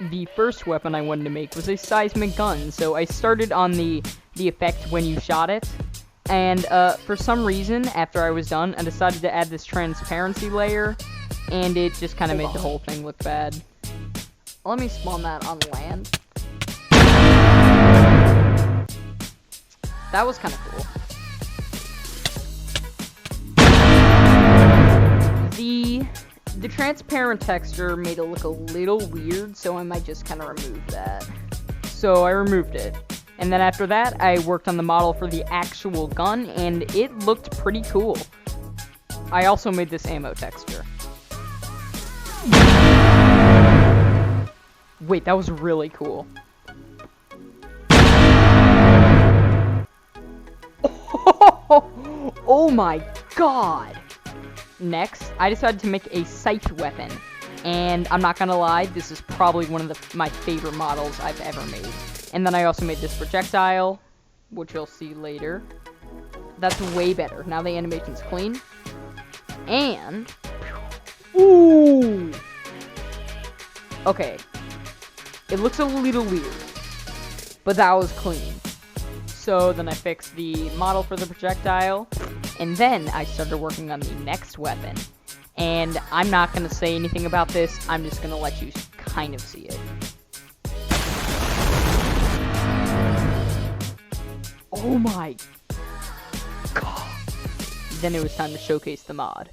the first weapon I wanted to make was a seismic gun. So I started on the effect when you shot it. And for some reason, after I was done, I decided to add this transparency layer. And it just kind of made the whole thing look bad. Let me spawn that on land. That was kind of cool. The transparent texture made it look a little weird, so I might just kind of remove that. So I removed it. And then after that, I worked on the model for the actual gun, and it looked pretty cool. I also made this ammo texture. Wait, that was really cool. Oh my god! Next, I decided to make a scythe weapon. And I'm not gonna lie, this is probably one of my favorite models I've ever made. And then I also made this projectile, which you'll see later. That's way better. Now the animation's clean. And... ooh! Okay. It looks a little weird. But that was clean. So then I fixed the model for the projectile. And then I started working on the next weapon. And I'm not going to say anything about this. I'm just going to let you kind of see it. Oh my god. Then it was time to showcase the mod.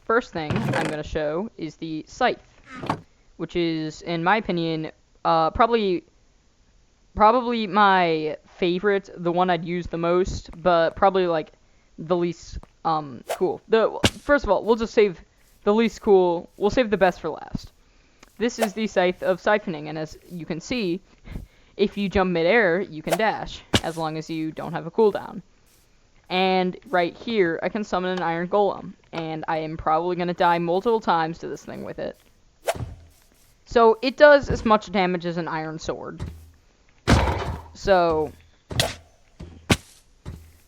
First thing I'm going to show is the scythe. Which is, in my opinion, probably my favorite, the one I'd use the most, but probably like the least cool. First of all, we'll just save the least cool. We'll save the best for last. This is the scythe of siphoning, and as you can see, if you jump midair, you can dash, as long as you don't have a cooldown. And right here, I can summon an iron golem, and I am probably gonna die multiple times to this thing with it. So it does as much damage as an iron sword. So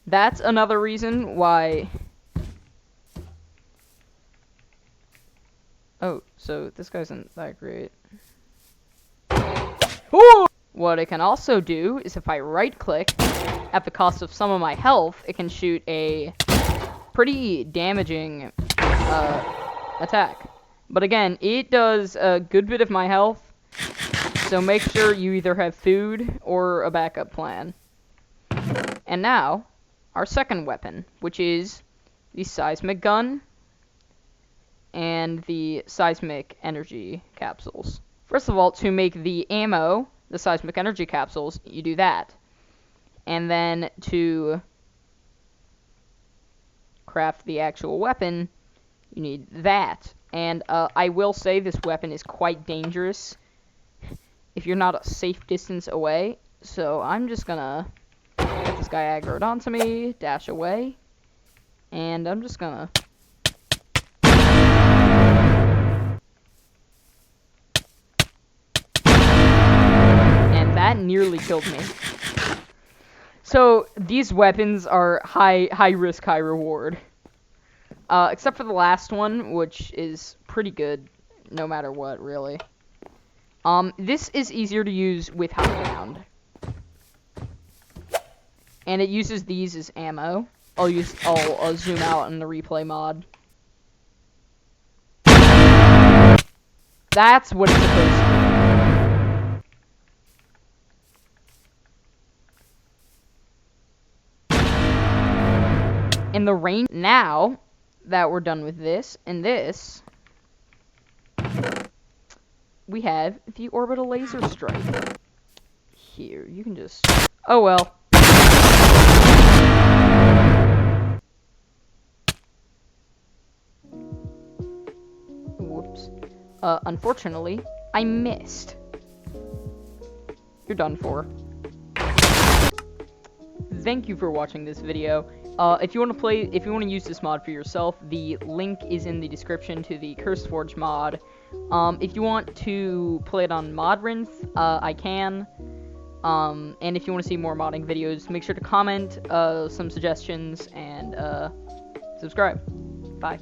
that's another reason why... oh, so this guy isn't that great. Ooh! What it can also do is if I right-click, at the cost of some of my health, it can shoot a pretty damaging attack. But again, it does a good bit of my health, so make sure you either have food or a backup plan. And now, our second weapon, which is the seismic gun and the seismic energy capsules. First of all, to make the ammo, the seismic energy capsules, you do that. And then to craft the actual weapon, you need that. And I will say this weapon is quite dangerous if you're not a safe distance away. So I'm just gonna get this guy aggroed onto me, dash away, and I'm just gonna... and that nearly killed me. So these weapons are high risk, high reward. Except for the last one, which is pretty good, no matter what, really. This is easier to use with high ground. And it uses these as ammo. I'll zoom out in the replay mod. That's what it's supposed to do. In the range now that we're done with this, and this, we have the orbital laser strike. Here, you can just... oh well. Whoops. Unfortunately, I missed. You're done for. Thank you for watching this video. If you want to use this mod for yourself, the link is in the description to the CurseForge mod. If you want to play it on Modrinth, I can. And if you want to see more modding videos, make sure to comment some suggestions and subscribe. Bye.